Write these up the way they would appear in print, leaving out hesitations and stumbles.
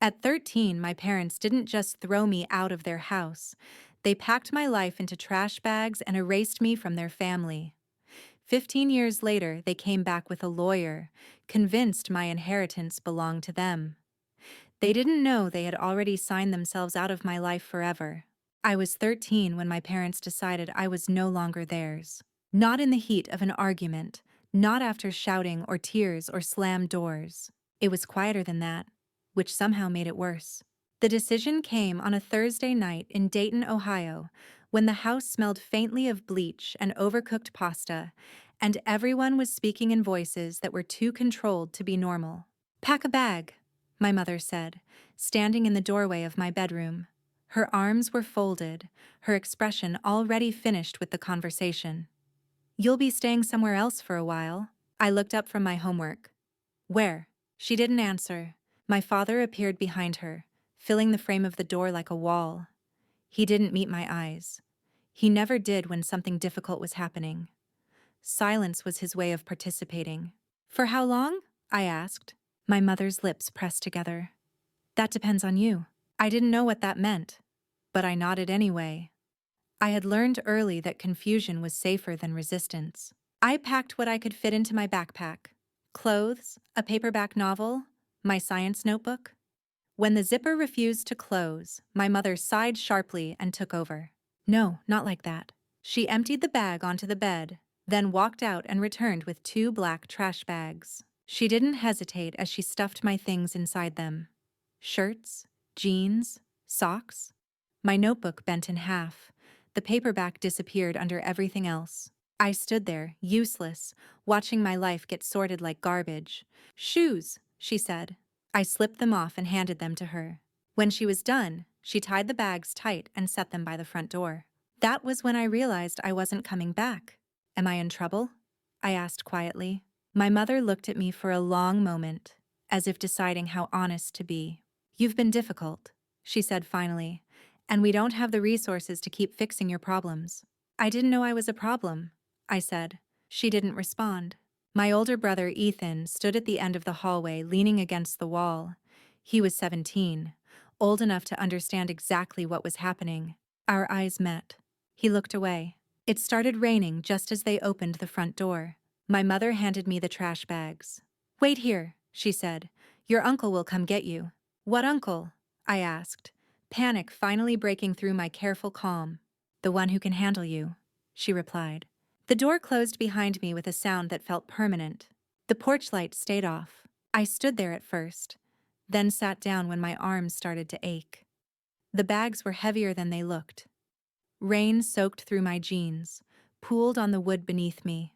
At 13, my parents didn't just throw me out of their house. They packed my life into trash bags and erased me from their family. 15 years later, they came back with a lawyer, convinced my inheritance belonged to them. They didn't know they had already signed themselves out of my life forever. I was 13 when my parents decided I was no longer theirs. Not in the heat of an argument, not after shouting or tears or slammed doors. It was quieter than that, which somehow made it worse. The decision came on a Thursday night in Dayton, Ohio, when the house smelled faintly of bleach and overcooked pasta, and everyone was speaking in voices that were too controlled to be normal. "Pack a bag," my mother said, standing in the doorway of my bedroom. Her arms were folded, her expression already finished with the conversation. "You'll be staying somewhere else for a while." I looked up from my homework. "Where?" She didn't answer. My father appeared behind her, filling the frame of the door like a wall. He didn't meet my eyes. He never did when something difficult was happening. Silence was his way of participating. "For how long?" I asked. My mother's lips pressed together. "That depends on you." I didn't know what that meant, but I nodded anyway. I had learned early that confusion was safer than resistance. I packed what I could fit into my backpack: clothes, a paperback novel, my science notebook. When the zipper refused to close, my mother sighed sharply and took over. "No, not like that." She emptied the bag onto the bed, then walked out and returned with 2 black trash bags. She didn't hesitate as she stuffed my things inside them. Shirts, jeans, socks. My notebook bent in half. The paperback disappeared under everything else. I stood there, useless, watching my life get sorted like garbage. "Shoes," she said. I slipped them off and handed them to her. When she was done, she tied the bags tight and set them by the front door. That was when I realized I wasn't coming back. "Am I in trouble?" I asked quietly. My mother looked at me for a long moment, as if deciding how honest to be. "You've been difficult," she said finally, "and we don't have the resources to keep fixing your problems." "I didn't know I was a problem," I said. She didn't respond. My older brother Ethan stood at the end of the hallway, leaning against the wall. He was 17, old enough to understand exactly what was happening. Our eyes met. He looked away. It started raining just as they opened the front door. My mother handed me the trash bags. "Wait here," she said. "Your uncle will come get you." "What uncle?" I asked, panic finally breaking through my careful calm. "The one who can handle you," she replied. The door closed behind me with a sound that felt permanent. The porch light stayed off. I stood there at first, then sat down when my arms started to ache. The bags were heavier than they looked. Rain soaked through my jeans, pooled on the wood beneath me.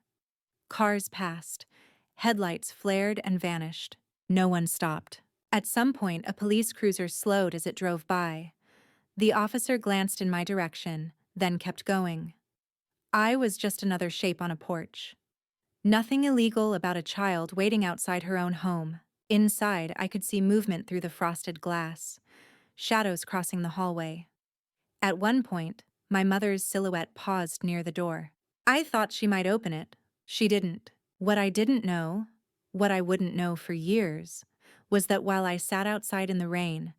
Cars passed. Headlights flared and vanished. No one stopped. At some point, a police cruiser slowed as it drove by. The officer glanced in my direction, then kept going. I was just another shape on a porch. Nothing illegal about a child waiting outside her own home. Inside, I could see movement through the frosted glass, shadows crossing the hallway. At one point, my mother's silhouette paused near the door. I thought she might open it. She didn't. What I didn't know, what I wouldn't know for years, was that while I sat outside in the rain,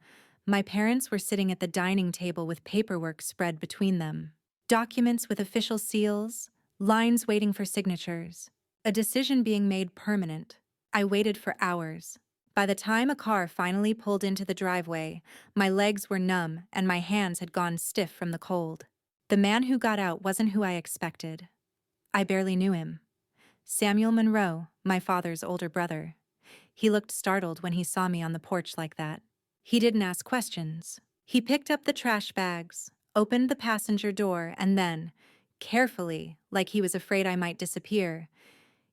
my parents were sitting at the dining table with paperwork spread between them. Documents with official seals, lines waiting for signatures, a decision being made permanent. I waited for hours. By the time a car finally pulled into the driveway, my legs were numb and my hands had gone stiff from the cold. The man who got out wasn't who I expected. I barely knew him. Samuel Monroe, my father's older brother. He looked startled when he saw me on the porch like that. He didn't ask questions. He picked up the trash bags, opened the passenger door, and then, carefully, like he was afraid I might disappear,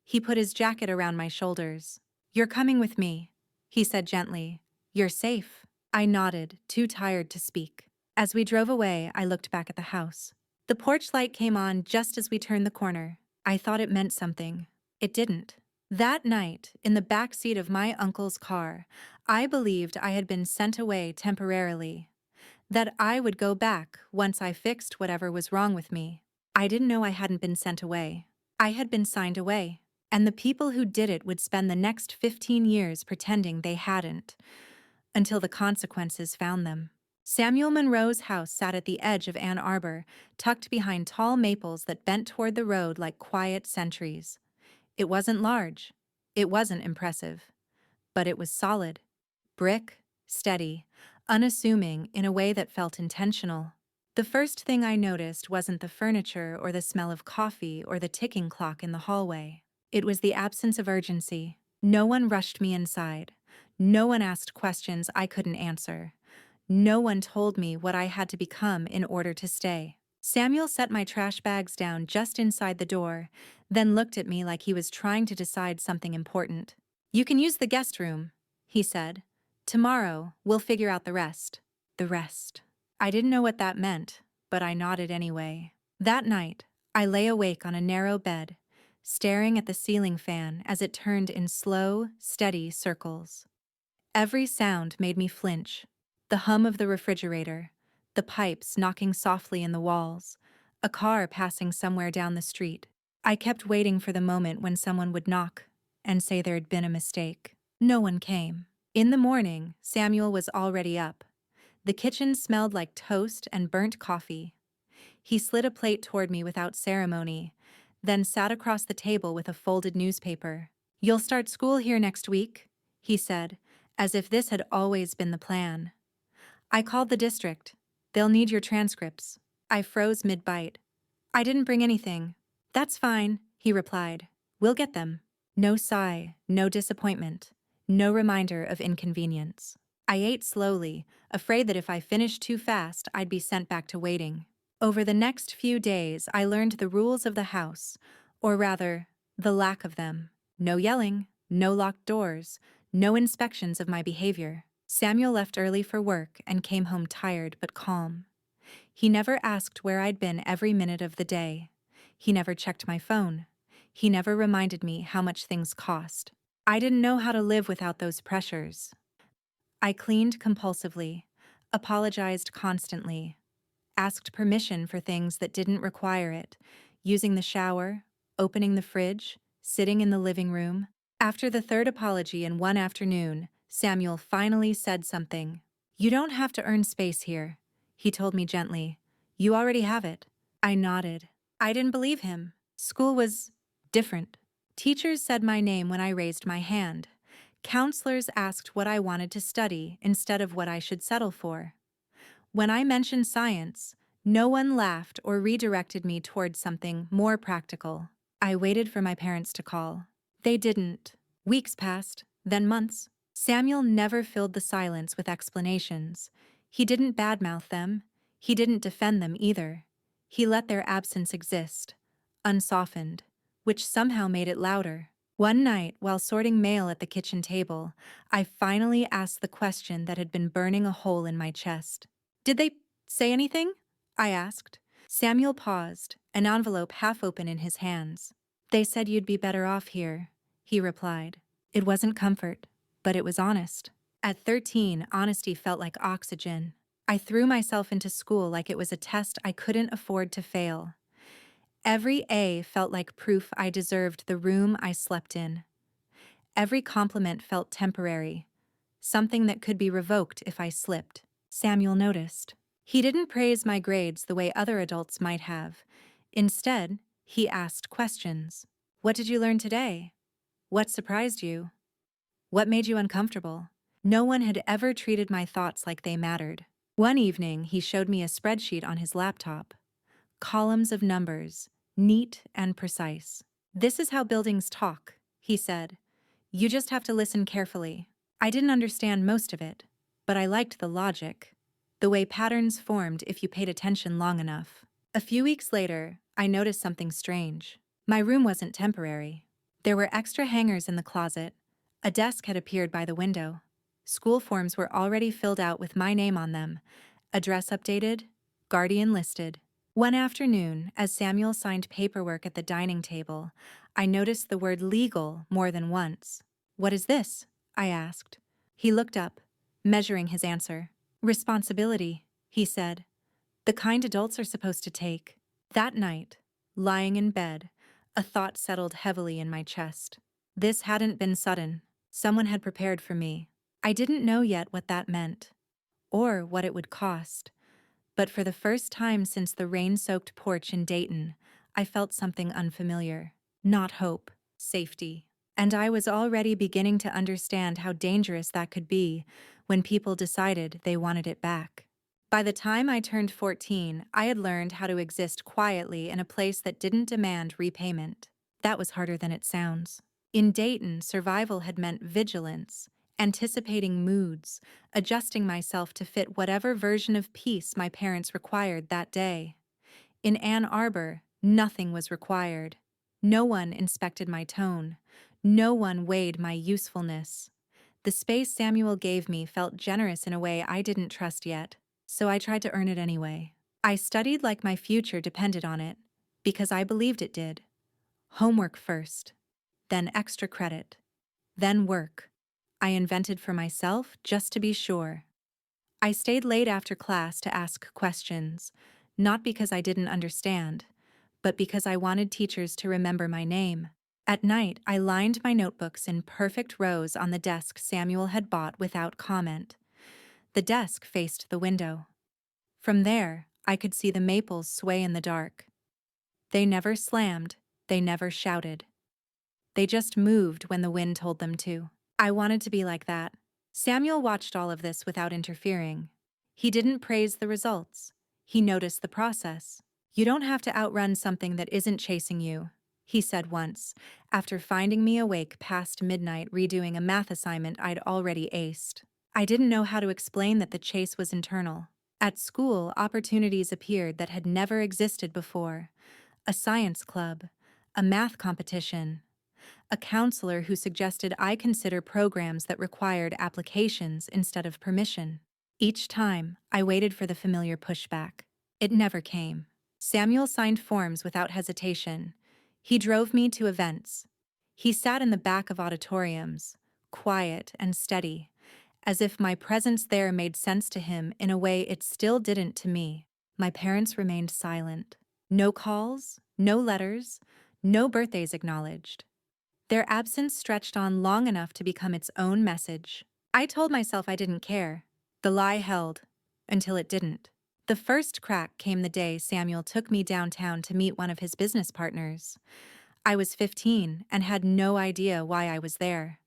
he put his jacket around my shoulders. "You're coming with me," he said gently. "You're safe." I nodded, too tired to speak. As we drove away, I looked back at the house. The porch light came on just as we turned the corner. I thought it meant something. It didn't. That night, in the back seat of my uncle's car, I believed I had been sent away temporarily. That I would go back once I fixed whatever was wrong with me. I didn't know I hadn't been sent away. I had been signed away. And the people who did it would spend the next 15 years pretending they hadn't. until the consequences found them. Samuel Monroe's house sat at the edge of Ann Arbor, tucked behind tall maples that bent toward the road like quiet sentries. It wasn't large. It wasn't impressive. But it was solid. Brick, steady, unassuming in a way that felt intentional. The first thing I noticed wasn't the furniture or the smell of coffee or the ticking clock in the hallway. It was the absence of urgency. No one rushed me inside. No one asked questions I couldn't answer. No one told me what I had to become in order to stay. Samuel set my trash bags down just inside the door, then looked at me like he was trying to decide something important. "You can use the guest room," he said. "Tomorrow, we'll figure out the rest." The rest. I didn't know what that meant, but I nodded anyway. That night, I lay awake on a narrow bed, staring at the ceiling fan as it turned in slow, steady circles. Every sound made me flinch. The hum of the refrigerator, the pipes knocking softly in the walls, a car passing somewhere down the street. I kept waiting for the moment when someone would knock and say there had been a mistake. No one came. In the morning, Samuel was already up. The kitchen smelled like toast and burnt coffee. He slid a plate toward me without ceremony, then sat across the table with a folded newspaper. "You'll start school here next week," he said, as if this had always been the plan. "I called the district. They'll need your transcripts." I froze mid-bite. "I didn't bring anything." "That's fine," he replied. "We'll get them." No sigh, no disappointment, no reminder of inconvenience. I ate slowly, afraid that if I finished too fast, I'd be sent back to waiting. Over the next few days, I learned the rules of the house, or rather, the lack of them. No yelling, no locked doors, no inspections of my behavior. Samuel left early for work and came home tired but calm. He never asked where I'd been every minute of the day. He never checked my phone. He never reminded me how much things cost. I didn't know how to live without those pressures. I cleaned compulsively, apologized constantly, asked permission for things that didn't require it, using the shower, opening the fridge, sitting in the living room. After the third apology in one afternoon, Samuel finally said something. "You don't have to earn space here," he told me gently. "You already have it." I nodded. I didn't believe him. School was different. Teachers said my name when I raised my hand. Counselors asked what I wanted to study instead of what I should settle for. When I mentioned science, no one laughed or redirected me towards something more practical. I waited for my parents to call. They didn't. Weeks passed, then months. Samuel never filled the silence with explanations. He didn't badmouth them. He didn't defend them either. He let their absence exist, unsoftened, which somehow made it louder. One night, while sorting mail at the kitchen table, I finally asked the question that had been burning a hole in my chest. "Did they say anything?" I asked. Samuel paused, an envelope half open in his hands. "They said you'd be better off here," he replied. It wasn't comfort, but it was honest. At 13, honesty felt like oxygen. I threw myself into school like it was a test I couldn't afford to fail. Every A felt like proof I deserved the room I slept in. Every compliment felt temporary, something that could be revoked if I slipped. Samuel noticed. He didn't praise my grades the way other adults might have. Instead, he asked questions. "What did you learn today? What surprised you? What made you uncomfortable?" No one had ever treated my thoughts like they mattered. One evening, he showed me a spreadsheet on his laptop. Columns of numbers, neat and precise. "This is how buildings talk," he said. "You just have to listen carefully." I didn't understand most of it, but I liked the logic, the way patterns formed if you paid attention long enough. A few weeks later, I noticed something strange. My room wasn't temporary. There were extra hangers in the closet. A desk had appeared by the window. School forms were already filled out with my name on them, address updated, guardian listed. One afternoon, as Samuel signed paperwork at the dining table, I noticed the word legal more than once. "What is this?" I asked. He looked up, measuring his answer. "Responsibility," he said. "The kind adults are supposed to take." That night, lying in bed, a thought settled heavily in my chest. This hadn't been sudden. Someone had prepared for me. I didn't know yet what that meant, or what it would cost, but for the first time since the rain-soaked porch in Dayton, I felt something unfamiliar. Not hope, safety. And I was already beginning to understand how dangerous that could be when people decided they wanted it back. By the time I turned 14, I had learned how to exist quietly in a place that didn't demand repayment. That was harder than it sounds. In Dayton, survival had meant vigilance, anticipating moods, adjusting myself to fit whatever version of peace my parents required that day. In Ann Arbor, nothing was required. No one inspected my tone. No one weighed my usefulness. The space Samuel gave me felt generous in a way I didn't trust yet, so I tried to earn it anyway. I studied like my future depended on it, because I believed it did. Homework first, then extra credit, then work. I invented for myself just to be sure. I stayed late after class to ask questions, not because I didn't understand, but because I wanted teachers to remember my name. At night, I lined my notebooks in perfect rows on the desk Samuel had bought without comment. The desk faced the window. From there, I could see the maples sway in the dark. They never slammed, they never shouted. They just moved when the wind told them to. I wanted to be like that. Samuel watched all of this without interfering. He didn't praise the results. He noticed the process. "You don't have to outrun something that isn't chasing you," he said once, after finding me awake past midnight redoing a math assignment I'd already aced. I didn't know how to explain that the chase was internal. At school, opportunities appeared that had never existed before. A science club, a math competition, a counselor who suggested I consider programs that required applications instead of permission. Each time, I waited for the familiar pushback. It never came. Samuel signed forms without hesitation. He drove me to events. He sat in the back of auditoriums, quiet and steady, as if my presence there made sense to him in a way it still didn't to me. My parents remained silent. No calls, no letters, no birthdays acknowledged. Their absence stretched on long enough to become its own message. I told myself I didn't care. The lie held, until it didn't. The first crack came the day Samuel took me downtown to meet one of his business partners. I was 15 and had no idea why I was there.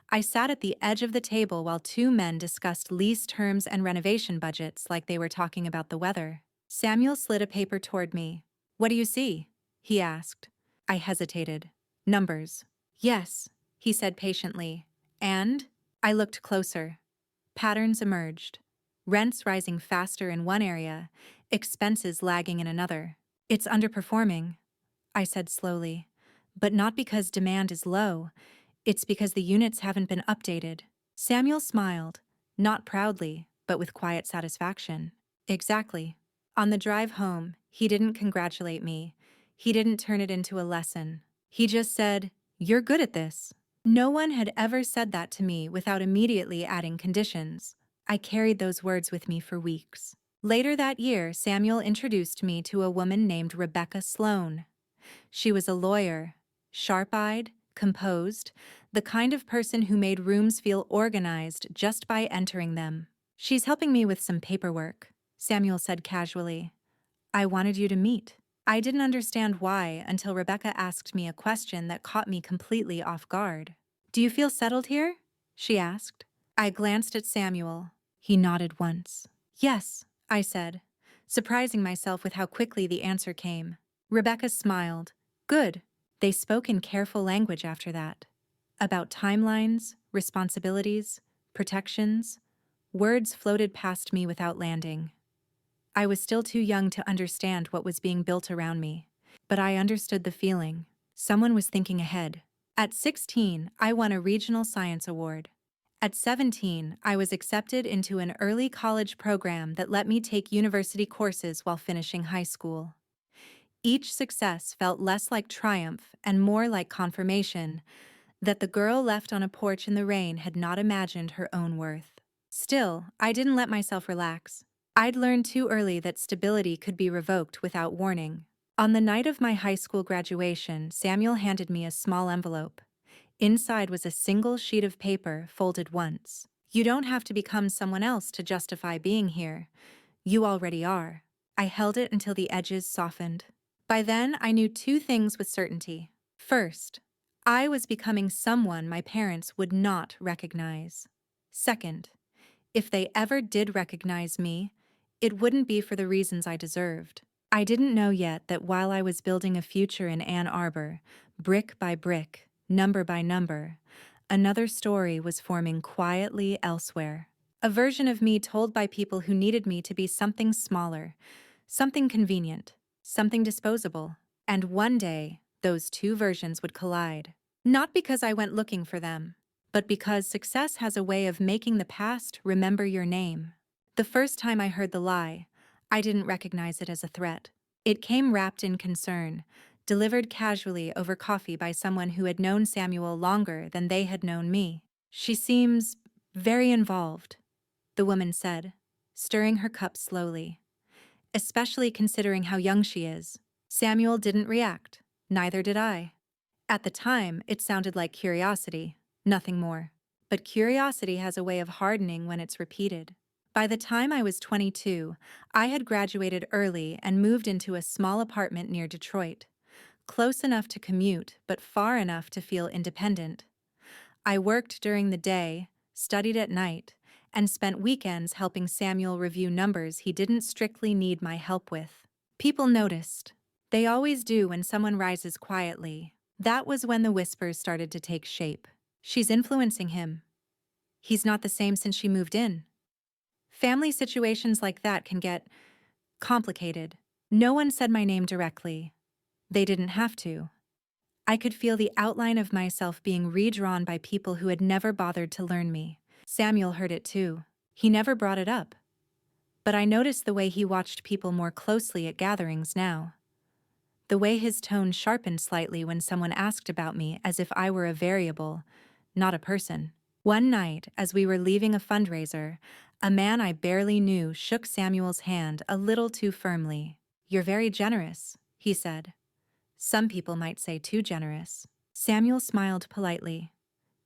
I sat at the edge of the table while two men discussed lease terms and renovation budgets like they were talking about the weather. Samuel slid a paper toward me. "What do you see?" he asked. I hesitated. "Numbers." "Yes," he said patiently. "And?" I looked closer. Patterns emerged. Rents rising faster in one area, expenses lagging in another. "It's underperforming," I said slowly. "But not because demand is low. It's because the units haven't been updated." Samuel smiled, not proudly, but with quiet satisfaction. "Exactly." On the drive home, he didn't congratulate me. He didn't turn it into a lesson. He just said, "You're good at this." No one had ever said that to me without immediately adding conditions. I carried those words with me for weeks. Later that year, Samuel introduced me to a woman named Rebecca Sloan. She was a lawyer, sharp-eyed, composed, the kind of person who made rooms feel organized just by entering them. "She's helping me with some paperwork," Samuel said casually. "I wanted you to meet." I didn't understand why until Rebecca asked me a question that caught me completely off guard. "Do you feel settled here?" she asked. I glanced at Samuel. He nodded once. "Yes," I said, surprising myself with how quickly the answer came. Rebecca smiled. "Good." They spoke in careful language after that. About timelines, responsibilities, protections. Words floated past me without landing. I was still too young to understand what was being built around me, but I understood the feeling. Someone was thinking ahead. At 16, I won a regional science award. At 17, I was accepted into an early college program that let me take university courses while finishing high school. Each success felt less like triumph and more like confirmation that the girl left on a porch in the rain had not imagined her own worth. Still, I didn't let myself relax. I'd learned too early that stability could be revoked without warning. On the night of my high school graduation, Samuel handed me a small envelope. Inside was a single sheet of paper folded once. You don't have to become someone else to justify being here. You already are. I held it until the edges softened. By then, I knew two things with certainty. First, I was becoming someone my parents would not recognize. Second, if they ever did recognize me, it wouldn't be for the reasons I deserved. I didn't know yet that while I was building a future in Ann Arbor, brick by brick, number by number, another story was forming quietly elsewhere. A version of me told by people who needed me to be something smaller, something convenient, something disposable. And one day, those two versions would collide. Not because I went looking for them, but because success has a way of making the past remember your name. The first time I heard the lie, I didn't recognize it as a threat. It came wrapped in concern, delivered casually over coffee by someone who had known Samuel longer than they had known me. "She seems very involved," the woman said, stirring her cup slowly. "Especially considering how young she is." Samuel didn't react. Neither did I. At the time, it sounded like curiosity, nothing more. But curiosity has a way of hardening when it's repeated. By the time I was 22, I had graduated early and moved into a small apartment near Detroit, close enough to commute but far enough to feel independent. I worked during the day, studied at night, and spent weekends helping Samuel review numbers he didn't strictly need my help with. People noticed. They always do when someone rises quietly. That was when the whispers started to take shape. "She's influencing him. He's not the same since she moved in." Family situations like that can get complicated. No one said my name directly. They didn't have to. I could feel the outline of myself being redrawn by people who had never bothered to learn me. Samuel heard it too. He never brought it up. But I noticed the way he watched people more closely at gatherings now. The way his tone sharpened slightly when someone asked about me as if I were a variable, not a person. One night, as we were leaving a fundraiser, a man I barely knew shook Samuel's hand a little too firmly. "You're very generous," he said. "Some people might say too generous." Samuel smiled politely.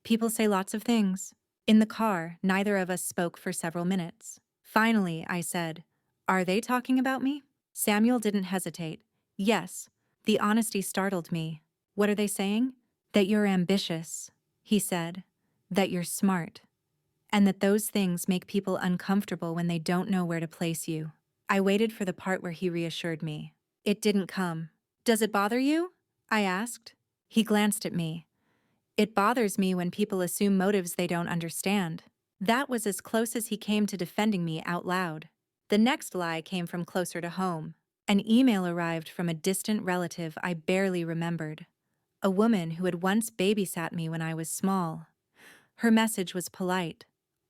"People say lots of things." In the car, neither of us spoke for several minutes. Finally, I said, "Are they talking about me?" Samuel didn't hesitate. "Yes." The honesty startled me. "What are they saying?" "That you're ambitious," he said. "That you're smart. And that those things make people uncomfortable when they don't know where to place you." I waited for the part where he reassured me. It didn't come. "Does it bother you?" I asked. He glanced at me. "It bothers me when people assume motives they don't understand." That was as close as he came to defending me out loud. The next lie came from closer to home. An email arrived from a distant relative I barely remembered. A woman who had once babysat me when I was small. Her message was polite,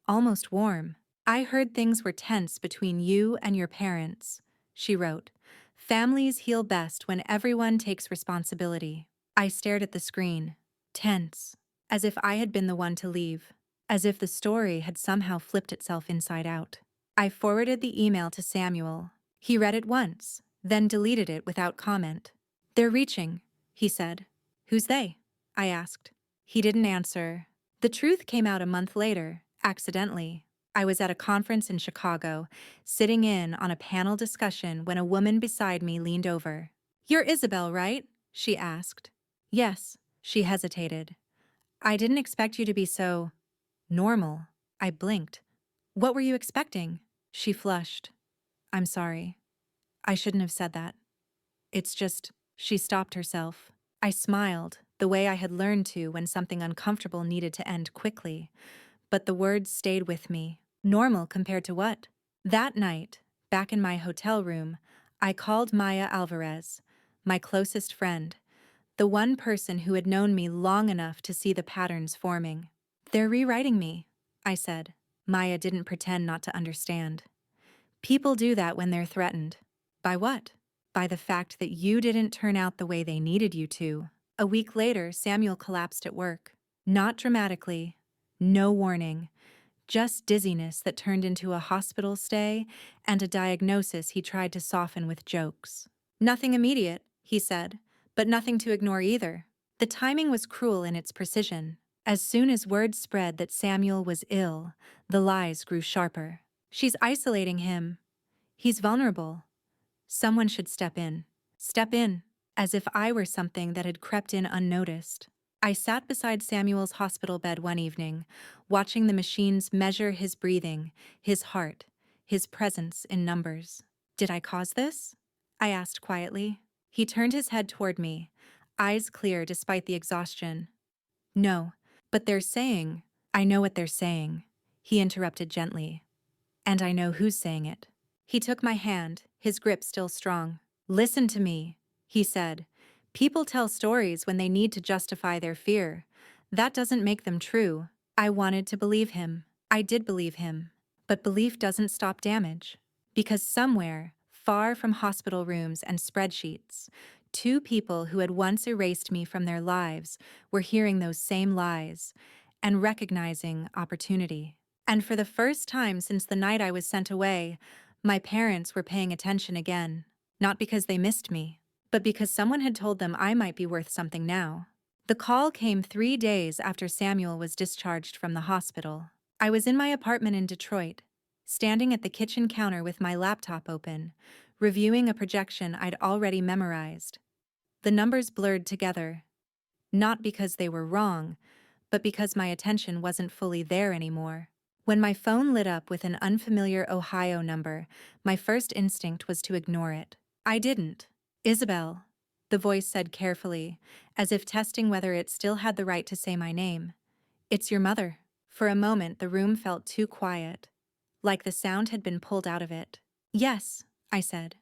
almost warm. "I heard things were tense between you and your parents," she wrote. "Families heal best when everyone takes responsibility." I stared at the screen. Tense. As if I had been the one to leave. As if the story had somehow flipped itself inside out. I forwarded the email to Samuel. He read it once, then deleted it without comment. "They're reaching," he said. "Who's they?" I asked. He didn't answer. The truth came out a month later, accidentally. I was at a conference in Chicago, sitting in on a panel discussion when a woman beside me leaned over. "You're Isabel, right?" she asked. "Yes." She hesitated. "I didn't expect you to be so normal." I blinked. "What were you expecting?" She flushed. "I'm sorry. I shouldn't have said that. It's just..." She stopped herself. I smiled, the way I had learned to when something uncomfortable needed to end quickly. But the words stayed with me. Normal compared to what? That night, back in my hotel room, I called Maya Alvarez, my closest friend, the one person who had known me long enough to see the patterns forming. "They're rewriting me," I said. Maya didn't pretend not to understand. "People do that when they're threatened." "By what?" "By the fact that you didn't turn out the way they needed you to." A week later, Samuel collapsed at work. Not dramatically. No warning. Just dizziness that turned into a hospital stay and a diagnosis he tried to soften with jokes. "Nothing immediate," he said, "but nothing to ignore either." The timing was cruel in its precision. As soon as word spread that Samuel was ill, the lies grew sharper. She's isolating him. He's vulnerable. Someone should step in. Step in, as if I were something that had crept in unnoticed. I sat beside Samuel's hospital bed one evening, watching the machines measure his breathing, his heart, his presence in numbers. Did I cause this? I asked quietly. He turned his head toward me, eyes clear despite the exhaustion. No, but they're saying, I know what they're saying, he interrupted gently. And I know who's saying it. He took my hand, his grip still strong. Listen to me, he said. People tell stories when they need to justify their fear. That doesn't make them true. I wanted to believe him. I did believe him. But belief doesn't stop damage. Because somewhere, far from hospital rooms and spreadsheets, two people who had once erased me from their lives were hearing those same lies and recognizing opportunity. And for the first time since the night I was sent away, my parents were paying attention again. Not because they missed me, but because someone had told them I might be worth something now. The call came 3 days after Samuel was discharged from the hospital. I was in my apartment in Detroit, standing at the kitchen counter with my laptop open, reviewing a projection I'd already memorized. The numbers blurred together, not because they were wrong, but because my attention wasn't fully there anymore. When my phone lit up with an unfamiliar Ohio number, my first instinct was to ignore it. I didn't. Isabel, the voice said carefully, as if testing whether it still had the right to say my name. It's your mother. For a moment, the room felt too quiet, like the sound had been pulled out of it. Yes, I said.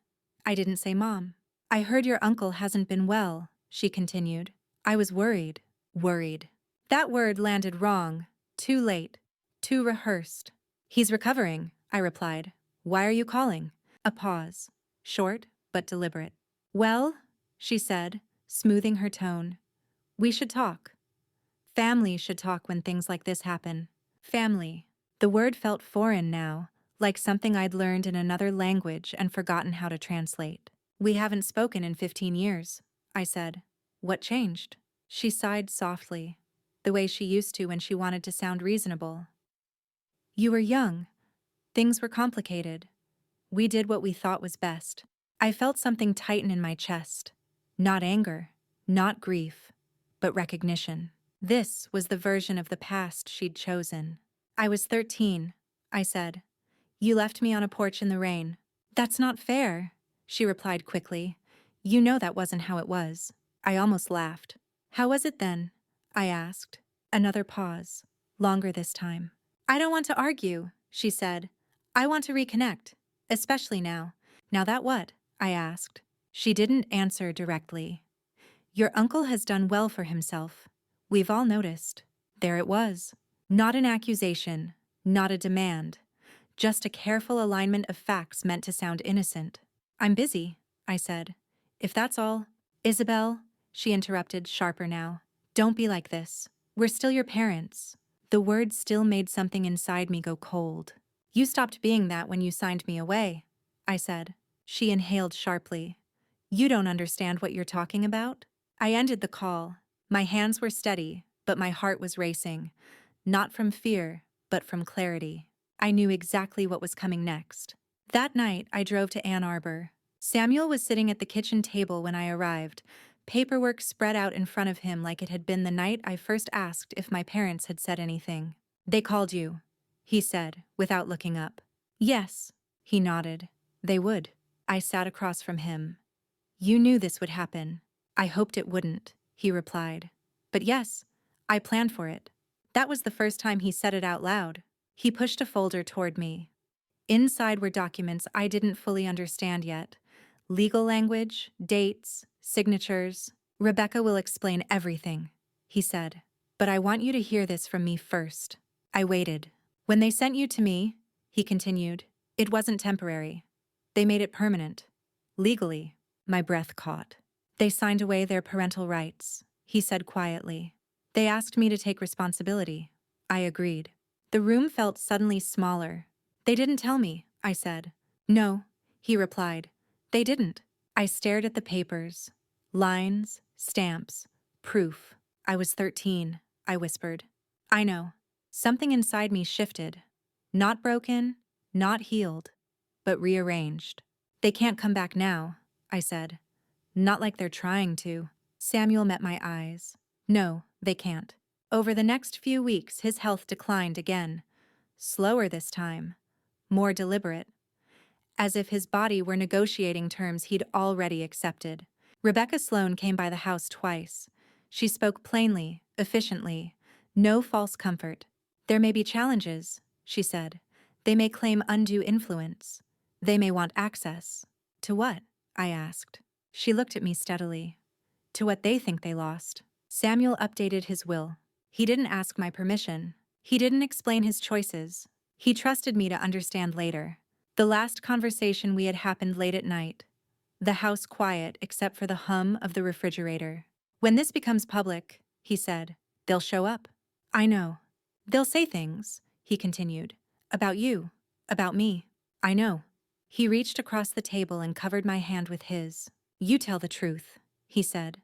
I didn't say Mom. I heard your uncle hasn't been well, she continued. I was worried. Worried. That word landed wrong. Too late. Too rehearsed. He's recovering, I replied. Why are you calling? A pause. Short, but deliberate. Well, she said, smoothing her tone. We should talk. Family should talk when things like this happen. Family. The word felt foreign now, like something I'd learned in another language and forgotten how to translate. We haven't spoken in 15 years, I said. What changed? She sighed softly, the way she used to when she wanted to sound reasonable. You were young. Things were complicated. We did what we thought was best. I felt something tighten in my chest. Not anger, not grief, but recognition. This was the version of the past she'd chosen. I was 13, I said. You left me on a porch in the rain. That's not fair, she replied quickly. You know that wasn't how it was. I almost laughed. How was it then? I asked. Another pause, longer this time. I don't want to argue, she said. I want to reconnect, especially now. Now that what? I asked. She didn't answer directly. Your uncle has done well for himself. We've all noticed. There it was. Not an accusation, not a demand, just a careful alignment of facts meant to sound innocent. I'm busy, I said. If that's all. Isabel, she interrupted, sharper now. Don't be like this. We're still your parents. The words still made something inside me go cold. You stopped being that when you signed me away, I said. She inhaled sharply. You don't understand what you're talking about? I ended the call. My hands were steady, but my heart was racing. Not from fear, but from clarity. I knew exactly what was coming next. That night, I drove to Ann Arbor. Samuel was sitting at the kitchen table when I arrived, paperwork spread out in front of him like it had been the night I first asked if my parents had said anything. They called you, he said, without looking up. Yes, he nodded. They would. I sat across from him. You knew this would happen. I hoped it wouldn't, he replied. But yes, I planned for it. That was the first time he said it out loud. He pushed a folder toward me. Inside were documents I didn't fully understand yet. Legal language, dates, signatures. Rebecca will explain everything, he said. But I want you to hear this from me first. I waited. When they sent you to me, he continued, it wasn't temporary. They made it permanent. Legally. My breath caught. They signed away their parental rights, he said quietly. They asked me to take responsibility. I agreed. The room felt suddenly smaller. They didn't tell me, I said. No, he replied. They didn't. I stared at the papers. Lines, stamps, proof. I was 13, I whispered. I know. Something inside me shifted. Not broken, not healed, but rearranged. They can't come back now, I said. Not like they're trying to. Samuel met my eyes. No, they can't. Over the next few weeks, his health declined again. Slower this time. More deliberate. As if his body were negotiating terms he'd already accepted. Rebecca Sloan came by the house twice. She spoke plainly, efficiently. No false comfort. There may be challenges, she said. They may claim undue influence. They may want access. To what? I asked. She looked at me steadily. To what they think they lost. Samuel updated his will. He didn't ask my permission. He didn't explain his choices. He trusted me to understand later. The last conversation we had happened late at night. The house quiet except for the hum of the refrigerator. When this becomes public, he said, they'll show up. I know. They'll say things, he continued. About you. About me. I know. He reached across the table and covered my hand with his. You tell the truth, he said.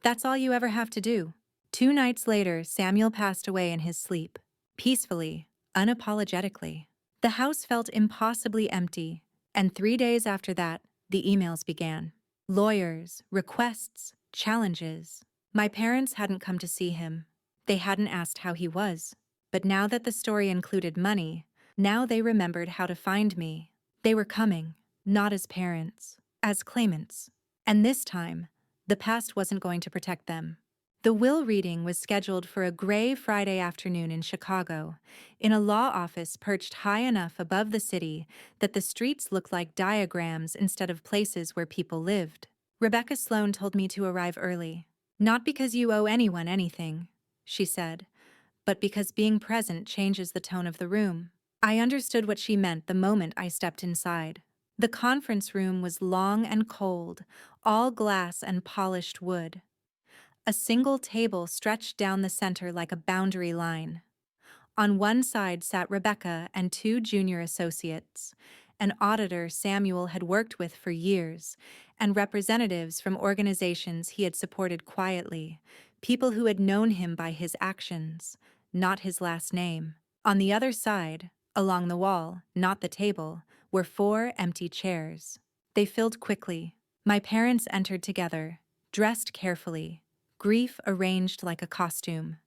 That's all you ever have to do. 2 nights later, Samuel passed away in his sleep. Peacefully, unapologetically. The house felt impossibly empty, and 3 days after that, the emails began. Lawyers, requests, challenges. My parents hadn't come to see him. They hadn't asked how he was. But now that the story included money, now they remembered how to find me. They were coming, not as parents, as claimants. And this time, the past wasn't going to protect them. The will reading was scheduled for a gray Friday afternoon in Chicago, in a law office perched high enough above the city that the streets looked like diagrams instead of places where people lived. Rebecca Sloan told me to arrive early. Not because you owe anyone anything, she said, but because being present changes the tone of the room. I understood what she meant the moment I stepped inside. The conference room was long and cold, all glass and polished wood. A single table stretched down the center like a boundary line. On one side sat Rebecca and 2 junior associates, an auditor Samuel had worked with for years, and representatives from organizations he had supported quietly, people who had known him by his actions, not his last name. On the other side, along the wall, not the table, were 4 empty chairs. They filled quickly. My parents entered together, dressed carefully, grief arranged like a costume.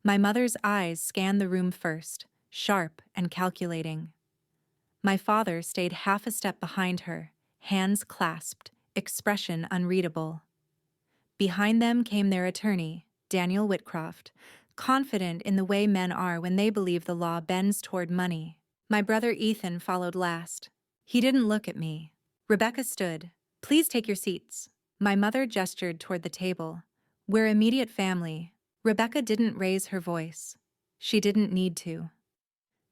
My mother's eyes scanned the room first, sharp and calculating. My father stayed half a step behind her, hands clasped, expression unreadable. Behind them came their attorney, Daniel Whitcroft, confident in the way men are when they believe the law bends toward money. My brother Ethan followed last. He didn't look at me. Rebecca stood. Please take your seats. My mother gestured toward the table. We're immediate family. Rebecca didn't raise her voice. She didn't need to.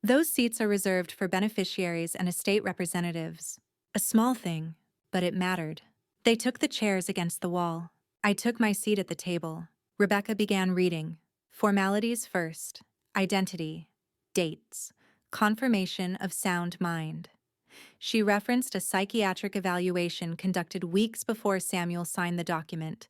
Those seats are reserved for beneficiaries and estate representatives. A small thing, but it mattered. They took the chairs against the wall. I took my seat at the table. Rebecca began reading. Formalities first. Identity. Dates. Confirmation of sound mind. She referenced a psychiatric evaluation conducted weeks before Samuel signed the document,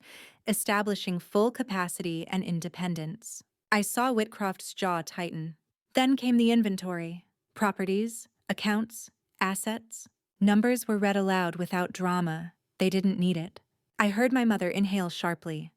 establishing full capacity and independence. I saw Whitcroft's jaw tighten. Then came the inventory. Properties, accounts, assets. Numbers were read aloud without drama. They didn't need it. I heard my mother inhale sharply.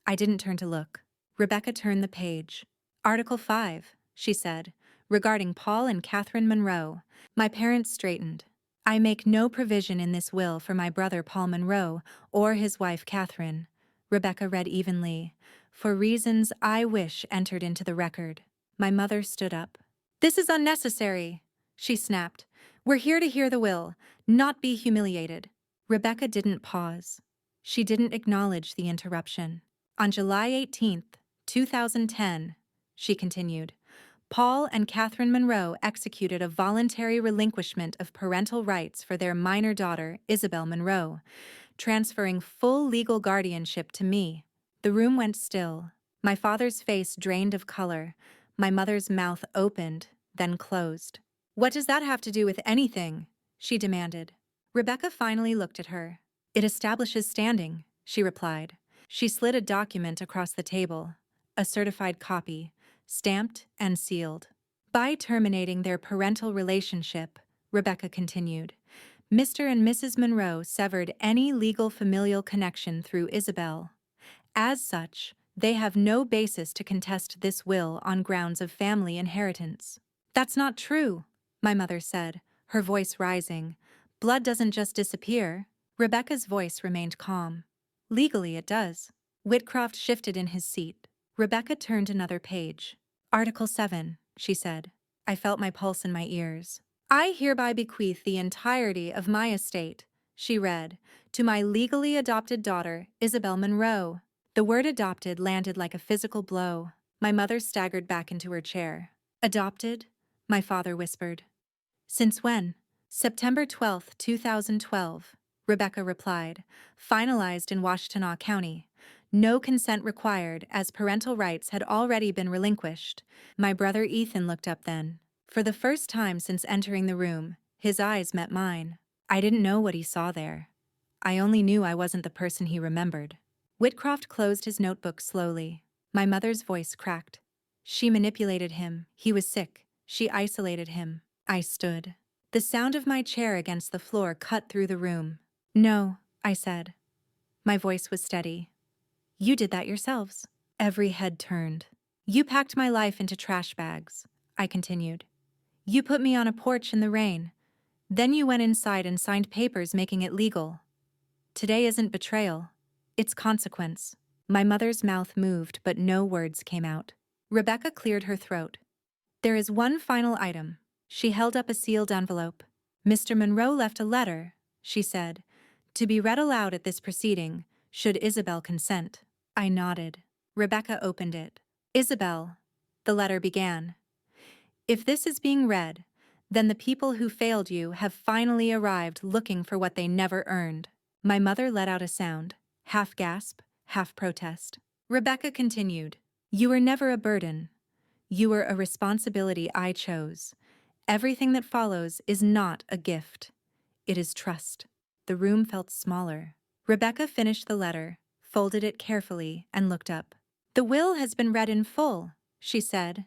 I didn't turn to look. Rebecca turned the page. Article 5, she said, regarding Paul and Catherine Monroe. My parents straightened. I make no provision in this will for my brother Paul Monroe or his wife Catherine, Rebecca read evenly, for reasons I wish entered into the record. My mother stood up. This is unnecessary, she snapped. We're here to hear the will, not be humiliated. Rebecca didn't pause. She didn't acknowledge the interruption. On July 18th, 2010, she continued, Paul and Catherine Monroe executed a voluntary relinquishment of parental rights for their minor daughter, Isabel Monroe, transferring full legal guardianship to me. The room went still. My father's face drained of color. My mother's mouth opened, then closed. What does that have to do with anything? She demanded. Rebecca finally looked at her. It establishes standing, she replied. She slid a document across the table, a certified copy, stamped and sealed. By terminating their parental relationship, Rebecca continued, Mr. and Mrs. Monroe severed any legal familial connection through Isabel. As such, they have no basis to contest this will on grounds of family inheritance. That's not true, my mother said, her voice rising. Blood doesn't just disappear. Rebecca's voice remained calm. Legally it does. Whitcroft shifted in his seat. Rebecca turned another page. Article 7, she said. I felt my pulse in my ears. I hereby bequeath the entirety of my estate, she read, to my legally adopted daughter, Isabel Monroe. The word adopted landed like a physical blow. My mother staggered back into her chair. Adopted? My father whispered. Since when? September 12, 2012, Rebecca replied, finalized in Washtenaw County. No consent required, as parental rights had already been relinquished. My brother Ethan looked up then. For the first time since entering the room, his eyes met mine. I didn't know what he saw there. I only knew I wasn't the person he remembered. Whitcroft closed his notebook slowly. My mother's voice cracked. She manipulated him. He was sick. She isolated him. I stood. The sound of my chair against the floor cut through the room. No, I said. My voice was steady. You did that yourselves. Every head turned. You packed my life into trash bags, I continued. You put me on a porch in the rain. Then you went inside and signed papers making it legal. Today isn't betrayal. It's consequence. My mother's mouth moved, but no words came out. Rebecca cleared her throat. There is one final item. She held up a sealed envelope. Mr. Monroe left a letter, she said, to be read aloud at this proceeding, should Isabel consent. I nodded. Rebecca opened it. Isabel, the letter began. If this is being read, then the people who failed you have finally arrived looking for what they never earned. My mother let out a sound, half gasp, half protest. Rebecca continued, You were never a burden. You were a responsibility I chose. Everything that follows is not a gift. It is trust. The room felt smaller. Rebecca finished the letter, folded it carefully, and looked up. The will has been read in full, she said.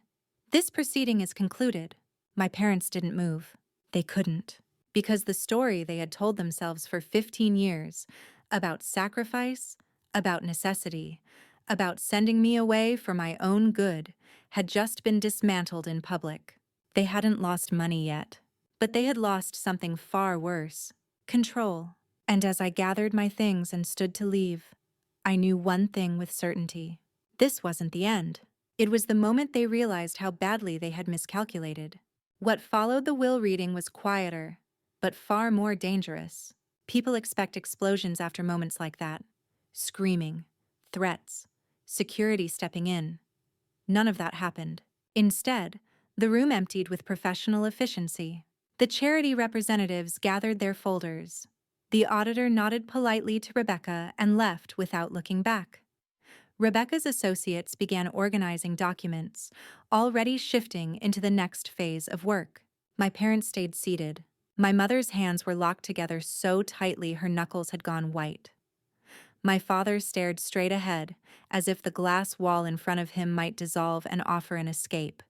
This proceeding is concluded. My parents didn't move. They couldn't. Because the story they had told themselves for 15 years, about sacrifice, about necessity, about sending me away for my own good, had just been dismantled in public. They hadn't lost money yet, but they had lost something far worse, control. And as I gathered my things and stood to leave, I knew one thing with certainty. This wasn't the end. It was the moment they realized how badly they had miscalculated. What followed the will reading was quieter, but far more dangerous. People expect explosions after moments like that. Screaming, threats, security stepping in. None of that happened. Instead, the room emptied with professional efficiency. The charity representatives gathered their folders. The auditor nodded politely to Rebecca and left without looking back. Rebecca's associates began organizing documents, already shifting into the next phase of work. My parents stayed seated. My mother's hands were locked together so tightly her knuckles had gone white. My father stared straight ahead, as if the glass wall in front of him might dissolve and offer an escape.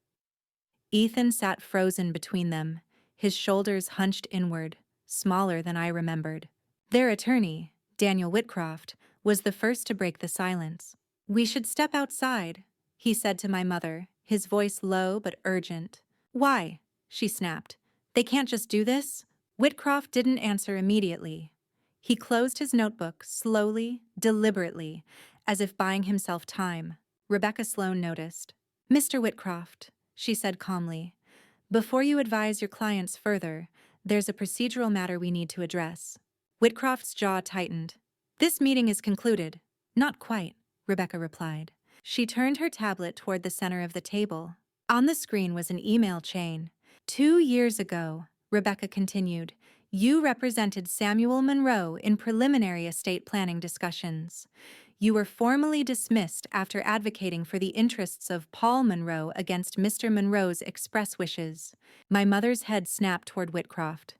Ethan sat frozen between them, his shoulders hunched inward, smaller than I remembered. Their attorney, Daniel Whitcroft, was the first to break the silence. We should step outside, he said to my mother, his voice low but urgent. Why? She snapped. They can't just do this? Whitcroft didn't answer immediately. He closed his notebook slowly, deliberately, as if buying himself time. Rebecca Sloane noticed. Mr. Whitcroft, she said calmly, before you advise your clients further, there's a procedural matter we need to address. Whitcroft's jaw tightened. This meeting is concluded. Not quite, Rebecca replied. She turned her tablet toward the center of the table. On the screen was an email chain. 2 years ago, Rebecca continued, you represented Samuel Monroe in preliminary estate planning discussions. You were formally dismissed after advocating for the interests of Paul Monroe against Mr. Monroe's express wishes. My mother's head snapped toward Whitcroft.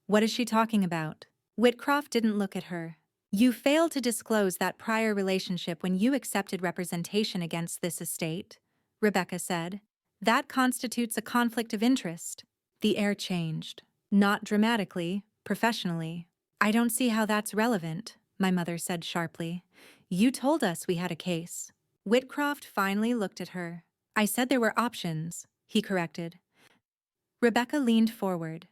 What is she talking about? Whitcroft didn't look at her. You failed to disclose that prior relationship when you accepted representation against this estate, Rebecca said. That constitutes a conflict of interest. The air changed. Not dramatically, professionally. I don't see how that's relevant, my mother said sharply. You told us we had a case. Whitcroft finally looked at her. I said there were options, he corrected. Rebecca leaned forward.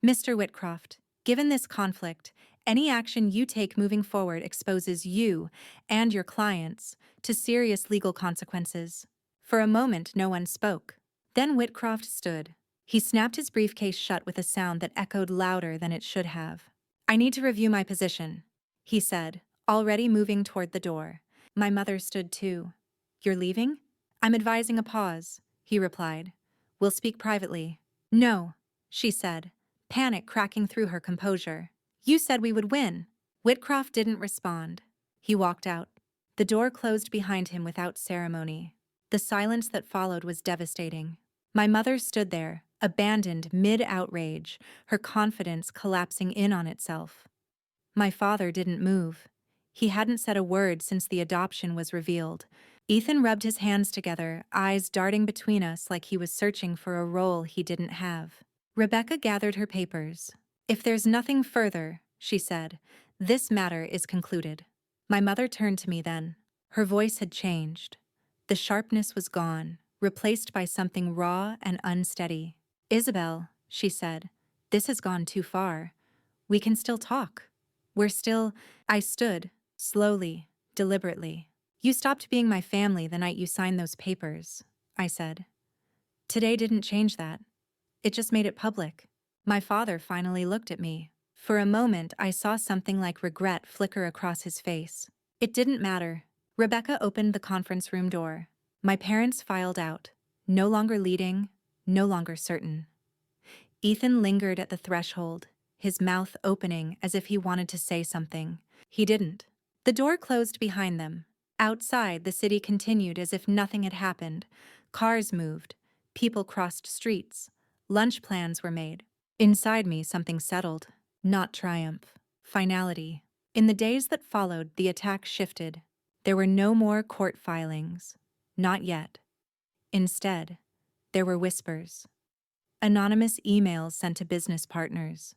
Mr. Whitcroft, given this conflict, any action you take moving forward exposes you and your clients to serious legal consequences. For a moment, no one spoke. Then Whitcroft stood. He snapped his briefcase shut with a sound that echoed louder than it should have. I need to review my position, he said, already moving toward the door. My mother stood too. You're leaving? I'm advising a pause, he replied. We'll speak privately. No, she said, panic cracking through her composure. You said we would win. Whitcroft didn't respond. He walked out. The door closed behind him without ceremony. The silence that followed was devastating. My mother stood there, abandoned mid-outrage, her confidence collapsing in on itself. My father didn't move. He hadn't said a word since the adoption was revealed. Ethan rubbed his hands together, eyes darting between us like he was searching for a role he didn't have. Rebecca gathered her papers. If there's nothing further, she said, this matter is concluded. My mother turned to me then. Her voice had changed. The sharpness was gone, replaced by something raw and unsteady. Isabel, she said, this has gone too far. We can still talk. I stood, slowly, deliberately. You stopped being my family the night you signed those papers, I said. Today didn't change that. It just made it public. My father finally looked at me. For a moment, I saw something like regret flicker across his face. It didn't matter. Rebecca opened the conference room door. My parents filed out, no longer leading, no longer certain. Ethan lingered at the threshold, his mouth opening as if he wanted to say something. He didn't. The door closed behind them. Outside, the city continued as if nothing had happened. Cars moved. People crossed streets. Lunch plans were made. Inside me, something settled. Not triumph. Finality. In the days that followed, the attack shifted. There were no more court filings. Not yet. Instead, there were whispers. Anonymous emails sent to business partners.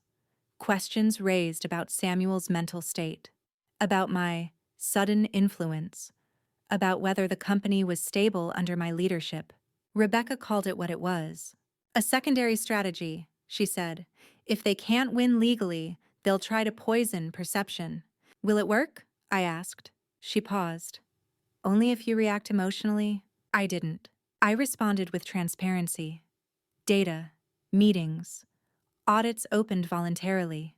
Questions raised about Samuel's mental state. About my sudden influence. About whether the company was stable under my leadership. Rebecca called it what it was. A secondary strategy, she said. If they can't win legally, they'll try to poison perception. Will it work? I asked. She paused. Only if you react emotionally. I didn't. I responded with transparency. Data, meetings, audits opened voluntarily.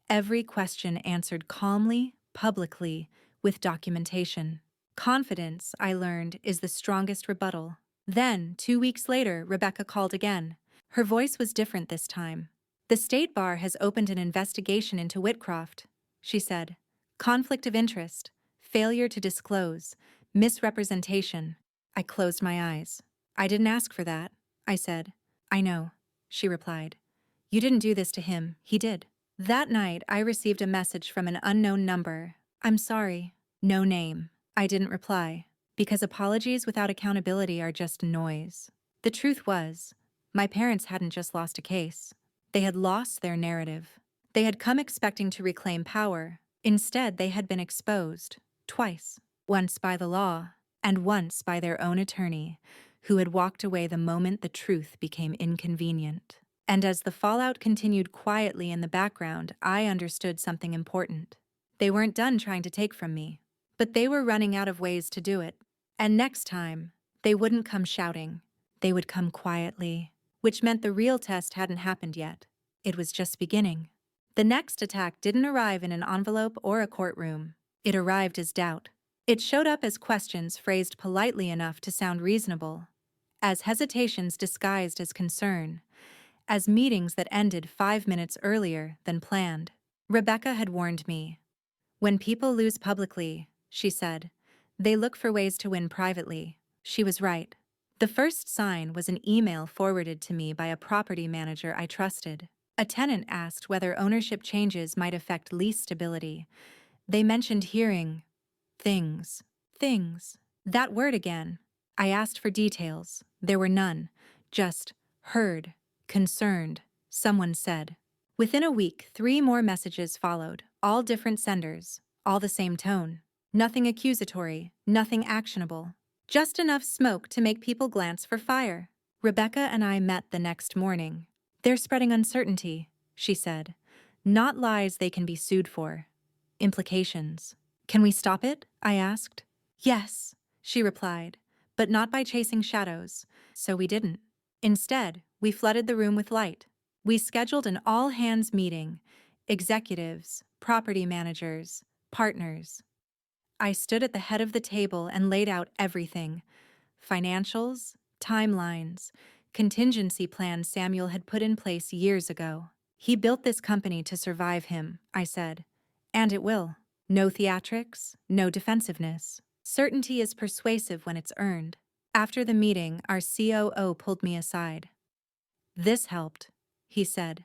Every question answered calmly, publicly, with documentation. Confidence, I learned, is the strongest rebuttal. Then, 2 weeks later, Rebecca called again. Her voice was different this time. The State Bar has opened an investigation into Whitcroft, she said. Conflict of interest, failure to disclose, misrepresentation. I closed my eyes. I didn't ask for that, I said. I know, she replied. You didn't do this to him, he did. That night, I received a message from an unknown number. I'm sorry. No name. I didn't reply, because apologies without accountability are just noise. The truth was, my parents hadn't just lost a case. They had lost their narrative. They had come expecting to reclaim power. Instead, they had been exposed, twice. Once by the law, and once by their own attorney, who had walked away the moment the truth became inconvenient. And as the fallout continued quietly in the background, I understood something important. They weren't done trying to take from me, but they were running out of ways to do it. And next time, they wouldn't come shouting. They would come quietly, which meant the real test hadn't happened yet. It was just beginning. The next attack didn't arrive in an envelope or a courtroom. It arrived as doubt. It showed up as questions phrased politely enough to sound reasonable, as hesitations disguised as concern, as meetings that ended 5 minutes earlier than planned. Rebecca had warned me. When people lose publicly, she said, they look for ways to win privately. She was right. The first sign was an email forwarded to me by a property manager I trusted. A tenant asked whether ownership changes might affect lease stability. They mentioned hearing things. That word again. I asked for details. There were none. Just heard, concerned, someone said. Within a week, 3 more messages followed, all different senders, all the same tone. Nothing accusatory, nothing actionable. Just enough smoke to make people glance for fire. Rebecca and I met the next morning. "They're spreading uncertainty," she said. "Not lies they can be sued for. Implications." "Can we stop it?" I asked. "Yes," she replied, "but not by chasing shadows." So we didn't. Instead, we flooded the room with light. We scheduled an all-hands meeting. Executives, property managers, partners. I stood at the head of the table and laid out everything: financials, timelines, contingency plans Samuel had put in place years ago. "He built this company to survive him," I said. "And it will. No theatrics, no defensiveness. Certainty is persuasive when it's earned." After the meeting, our COO pulled me aside. "This helped," he said.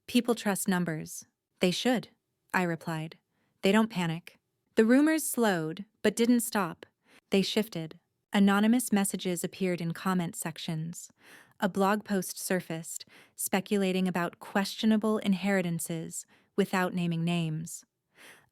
"People trust numbers." "They should," I replied. "They don't panic." The rumors slowed, but didn't stop. They shifted. Anonymous messages appeared in comment sections. A blog post surfaced, speculating about questionable inheritances without naming names.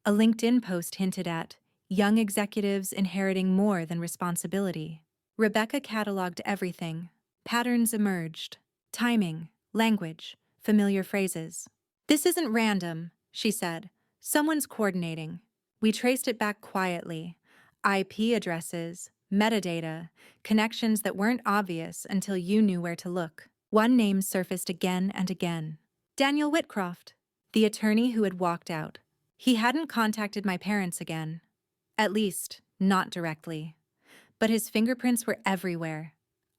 A LinkedIn post hinted at young executives inheriting more than responsibility. Rebecca cataloged everything. Patterns emerged. Timing, language, familiar phrases. "This isn't random," she said. "Someone's coordinating." We traced it back quietly. IP addresses, metadata, connections that weren't obvious until you knew where to look. One name surfaced again and again. Daniel Whitcroft, the attorney who had walked out. He hadn't contacted my parents again. At least, not directly. But his fingerprints were everywhere.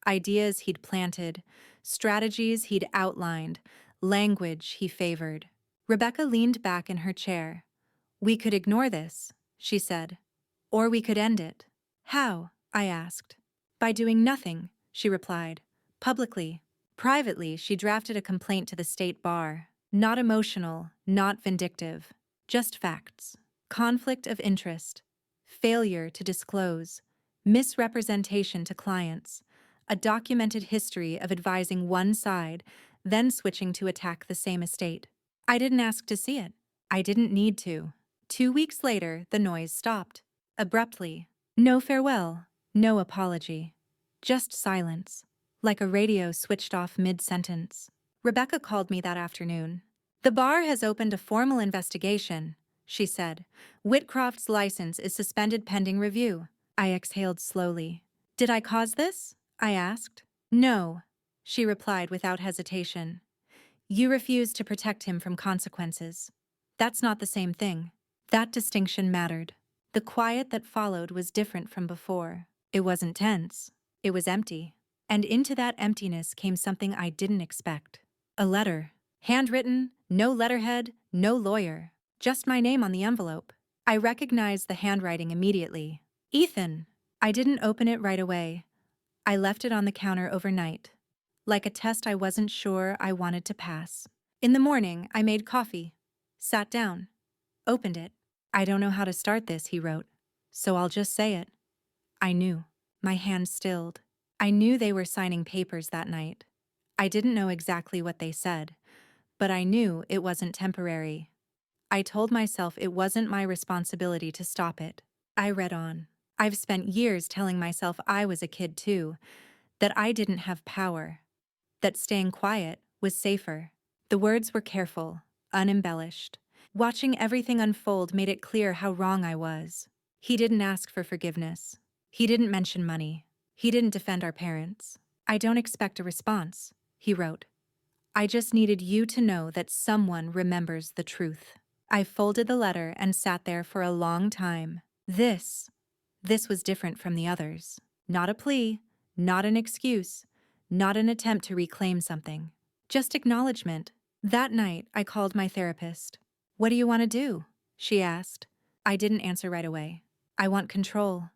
Ideas he'd planted, strategies he'd outlined, language he favored. Rebecca leaned back in her chair. "We could ignore this," she said. "Or we could end it." "How?" I asked. "By doing nothing," she replied. "Publicly." Privately, she drafted a complaint to the state bar. Not emotional, not vindictive. Just facts. Conflict of interest. Failure to disclose. Misrepresentation to clients. A documented history of advising one side, then switching to attack the same estate. I didn't ask to see it. I didn't need to. 2 weeks later, the noise stopped. Abruptly. No farewell, no apology. Just silence, like a radio switched off mid-sentence. Rebecca called me that afternoon. "The bar has opened a formal investigation," she said. "Whitcroft's license is suspended pending review." I exhaled slowly. "Did I cause this?" I asked. "No," she replied without hesitation. "You refused to protect him from consequences. That's not the same thing." That distinction mattered. The quiet that followed was different from before. It wasn't tense. It was empty. And into that emptiness came something I didn't expect. A letter. Handwritten, no letterhead, no lawyer. Just my name on the envelope. I recognized the handwriting immediately. "Ethan." I didn't open it right away. I left it on the counter overnight. Like a test I wasn't sure I wanted to pass. In the morning, I made coffee. Sat down. Opened it. "I don't know how to start this," he wrote. "So I'll just say it." I knew. My hand stilled. I knew they were signing papers that night. I didn't know exactly what they said, but I knew it wasn't temporary. I told myself it wasn't my responsibility to stop it. I read on. I've spent years telling myself I was a kid too, that I didn't have power, that staying quiet was safer. The words were careful, unembellished. Watching everything unfold made it clear how wrong I was. He didn't ask for forgiveness. He didn't mention money. He didn't defend our parents. "I don't expect a response," he wrote. "I just needed you to know that someone remembers the truth." I folded the letter and sat there for a long time. This was different from the others. Not a plea, not an excuse, not an attempt to reclaim something. Just acknowledgement. That night, I called my therapist. "What do you want to do?" she asked. I didn't answer right away. "I want control,"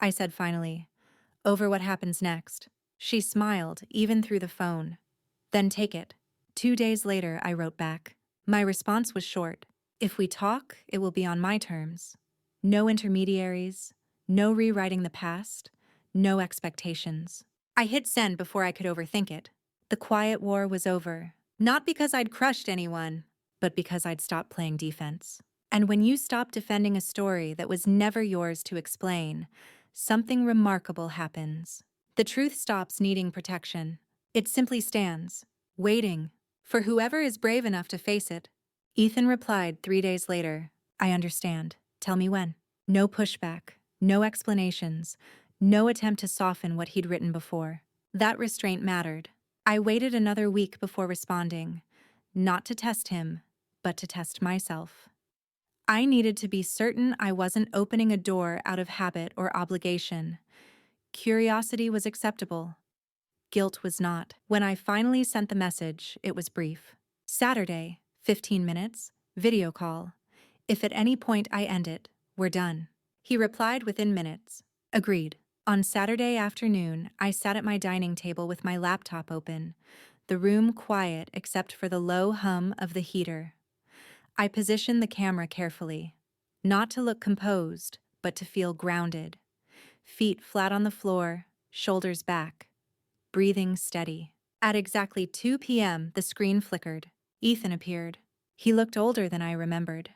I said finally, "over what happens next." She smiled, even through the phone. "Then take it." 2 days later, I wrote back. My response was short. "If we talk, it will be on my terms. No intermediaries, no rewriting the past, no expectations. I hit send before I could overthink it. The quiet war was over. Not because I'd crushed anyone, but because I'd stopped playing defense. And when you stop defending a story that was never yours to explain, something remarkable happens. The truth stops needing protection. It simply stands, waiting, for whoever is brave enough to face it. Ethan replied 3 days later, "I understand. Tell me when." No pushback, no explanations, no attempt to soften what he'd written before. That restraint mattered. I waited another week before responding, not to test him, but to test myself. I needed to be certain I wasn't opening a door out of habit or obligation. Curiosity was acceptable. Guilt was not. When I finally sent the message, it was brief. Saturday, 15 minutes, video call. If at any point I end it, we're done. He replied within minutes. Agreed. On Saturday afternoon, I sat at my dining table with my laptop open, the room quiet except for the low hum of the heater. I positioned the camera carefully, not to look composed, but to feel grounded. Feet flat on the floor, shoulders back, breathing steady. At exactly 2 p.m., the screen flickered. Ethan appeared. He looked older than I remembered.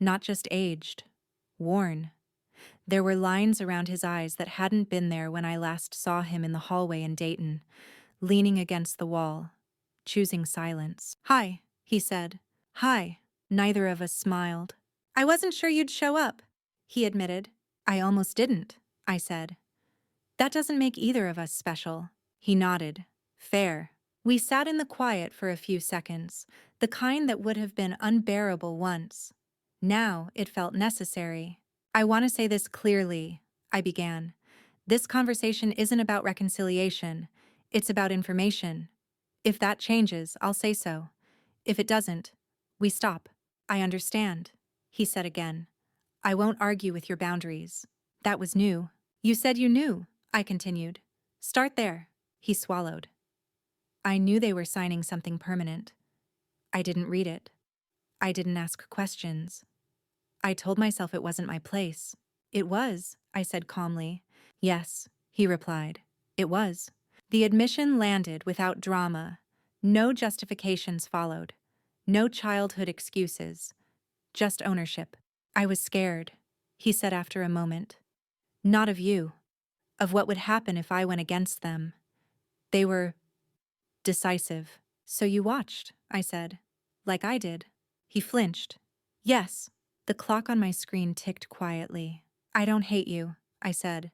Not just aged, worn. There were lines around his eyes that hadn't been there when I last saw him in the hallway in Dayton, leaning against the wall, choosing silence. "Hi," he said. "Hi." Neither of us smiled. "I wasn't sure you'd show up," he admitted. "I almost didn't," I said. "That doesn't make either of us special." He nodded. "Fair." We sat in the quiet for a few seconds, the kind that would have been unbearable once. Now it felt necessary. "I want to say this clearly," I began. "This conversation isn't about reconciliation. It's about information. If that changes, I'll say so. If it doesn't, we stop." "I understand," he said again. "I won't argue with your boundaries." That was new. "You said you knew," I continued. "Start there." He swallowed. "I knew they were signing something permanent. I didn't read it. I didn't ask questions. I told myself it wasn't my place." "It was," I said calmly. "Yes," he replied. "It was." The admission landed without drama. No justifications followed. No childhood excuses. Just ownership. "I was scared," he said after a moment. "Not of you. Of what would happen if I went against them. They were decisive." "So you watched," I said. "Like I did." He flinched. "Yes." The clock on my screen ticked quietly. "I don't hate you," I said.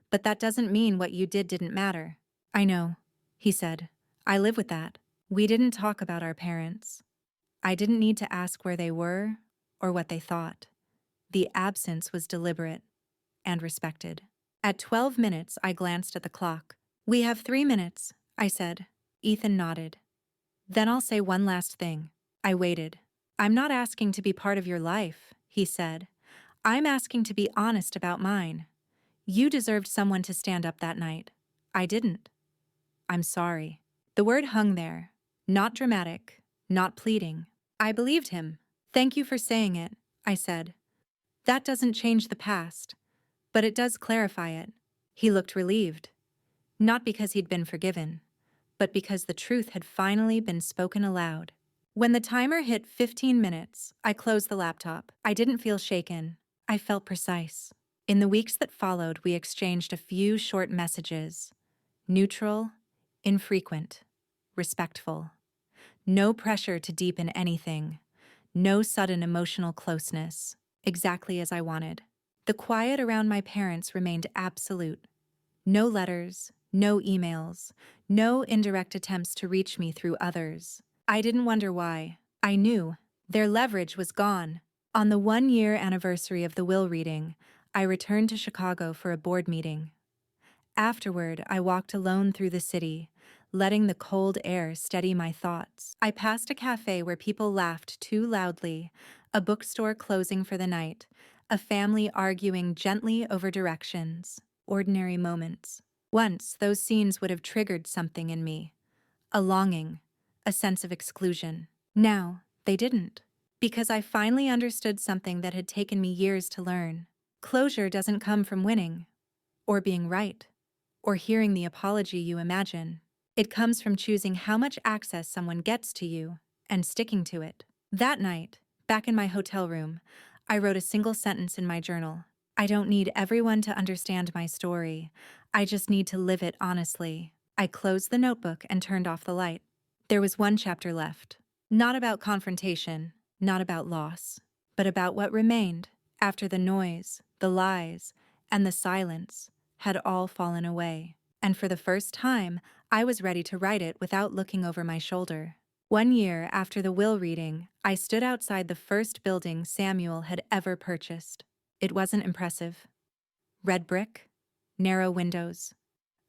"But that doesn't mean what you did didn't matter." "I know," he said. "I live with that." We didn't talk about our parents. I didn't need to ask where they were or what they thought. The absence was deliberate and respected. At 12 minutes, I glanced at the clock. "We have 3 minutes," I said. Ethan nodded. "Then I'll say one last thing." I waited. "I'm not asking to be part of your life," he said. "I'm asking to be honest about mine. You deserved someone to stand up that night. I didn't. I'm sorry." The word hung there. Not dramatic, not pleading. I believed him. "Thank you for saying it," I said. "That doesn't change the past, but it does clarify it." He looked relieved. Not because he'd been forgiven, but because the truth had finally been spoken aloud. When the timer hit 15 minutes, I closed the laptop. I didn't feel shaken. I felt precise. In the weeks that followed, we exchanged a few short messages. Neutral, infrequent, respectful. No pressure to deepen anything. No sudden emotional closeness. Exactly as I wanted. The quiet around my parents remained absolute. No letters, no emails, no indirect attempts to reach me through others. I didn't wonder why. I knew. Their leverage was gone. On the 1-year anniversary of the will reading, I returned to Chicago for a board meeting. Afterward, I walked alone through the city, letting the cold air steady my thoughts. I passed a cafe where people laughed too loudly, a bookstore closing for the night, a family arguing gently over directions. Ordinary moments. Once, those scenes would have triggered something in me. A longing, a sense of exclusion. Now, they didn't. Because I finally understood something that had taken me years to learn. Closure doesn't come from winning or being right. or hearing the apology you imagine. It comes from choosing how much access someone gets to you and sticking to it. That night, back in my hotel room, I wrote a single sentence in my journal. I don't need everyone to understand my story. I just need to live it honestly. I closed the notebook and turned off the light. There was one chapter left. Not about confrontation, not about loss, but about what remained after the noise, the lies, and the silence had all fallen away. And for the first time, I was ready to write it without looking over my shoulder. 1 year after the will reading, I stood outside the first building Samuel had ever purchased. It wasn't impressive. Red brick, narrow windows,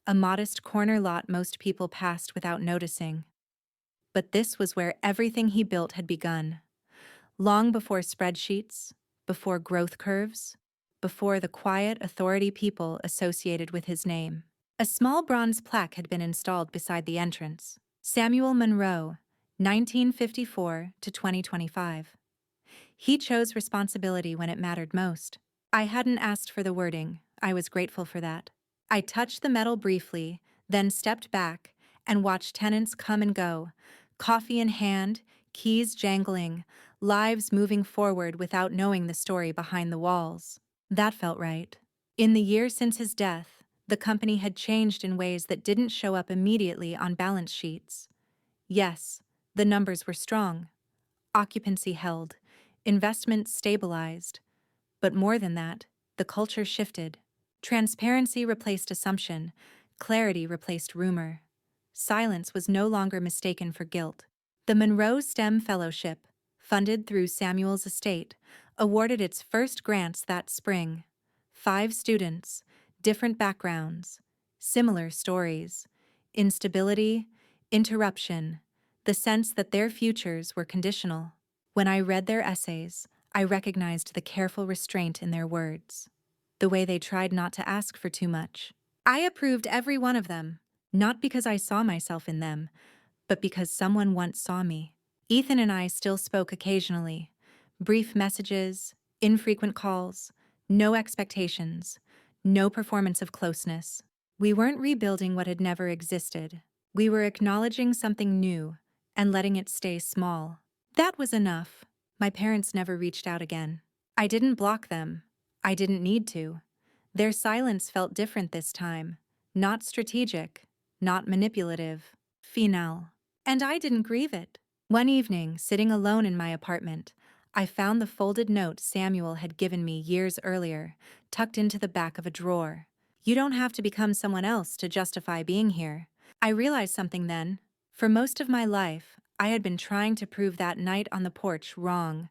a modest corner lot most people passed without noticing. But this was where everything he built had begun. Long before spreadsheets, before growth curves, before the quiet authority people associated with his name. A small bronze plaque had been installed beside the entrance. Samuel Monroe, 1954 to 2025. He chose responsibility when it mattered most. I hadn't asked for the wording. I was grateful for that. I touched the metal briefly, then stepped back and watched tenants come and go, coffee in hand, keys jangling, lives moving forward without knowing the story behind the walls. That felt right. In the year since his death, the company had changed in ways that didn't show up immediately on balance sheets. Yes, the numbers were strong. Occupancy held. Investments stabilized. But more than that, the culture shifted. Transparency replaced assumption. Clarity replaced rumor. Silence was no longer mistaken for guilt. The Monroe STEM Fellowship, funded through Samuel's estate, awarded its first grants that spring. 5 students, different backgrounds, similar stories, instability, interruption, the sense that their futures were conditional. When I read their essays, I recognized the careful restraint in their words, the way they tried not to ask for too much. I approved every one of them, not because I saw myself in them, but because someone once saw me. Ethan and I still spoke occasionally. Brief messages, infrequent calls, no expectations, no performance of closeness. We weren't rebuilding what had never existed. We were acknowledging something new and letting it stay small. That was enough. My parents never reached out again. I didn't block them. I didn't need to. Their silence felt different this time. Not strategic, not manipulative. Finale. And I didn't grieve it. One evening, sitting alone in my apartment, I found the folded note Samuel had given me years earlier, tucked into the back of a drawer. You don't have to become someone else to justify being here. I realized something then. For most of my life, I had been trying to prove that night on the porch wrong,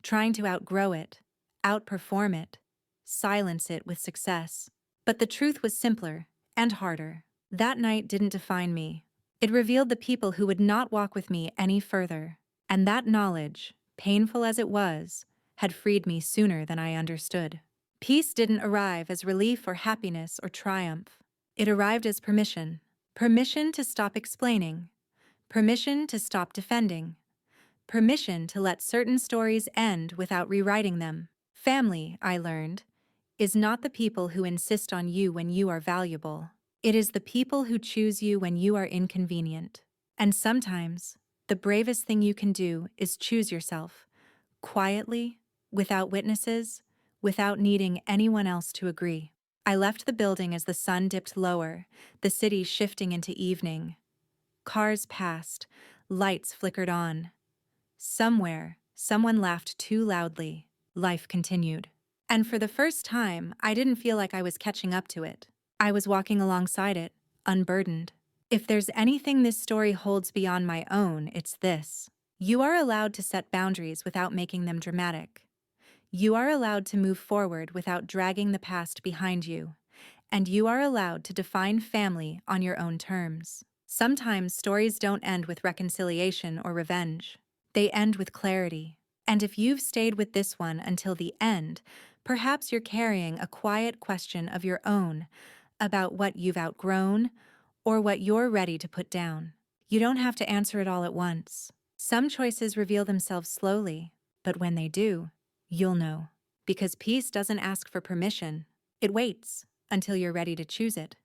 trying to outgrow it, outperform it, silence it with success. But the truth was simpler and harder. That night didn't define me. It revealed the people who would not walk with me any further. And that knowledge, painful as it was, had freed me sooner than I understood. Peace didn't arrive as relief or happiness or triumph. It arrived as permission. Permission to stop explaining. Permission to stop defending. Permission to let certain stories end without rewriting them. Family, I learned, is not the people who insist on you when you are valuable. It is the people who choose you when you are inconvenient. And sometimes, the bravest thing you can do is choose yourself, quietly, without witnesses, without needing anyone else to agree. I left the building as the sun dipped lower, the city shifting into evening. Cars passed, lights flickered on. Somewhere, someone laughed too loudly. Life continued. And for the first time, I didn't feel like I was catching up to it. I was walking alongside it, unburdened. If there's anything this story holds beyond my own, it's this. You are allowed to set boundaries without making them dramatic. You are allowed to move forward without dragging the past behind you. And you are allowed to define family on your own terms. Sometimes stories don't end with reconciliation or revenge. They end with clarity. And if you've stayed with this one until the end, perhaps you're carrying a quiet question of your own about what you've outgrown or what you're ready to put down. You don't have to answer it all at once. Some choices reveal themselves slowly, but when they do, you'll know. Because peace doesn't ask for permission. It waits until you're ready to choose it.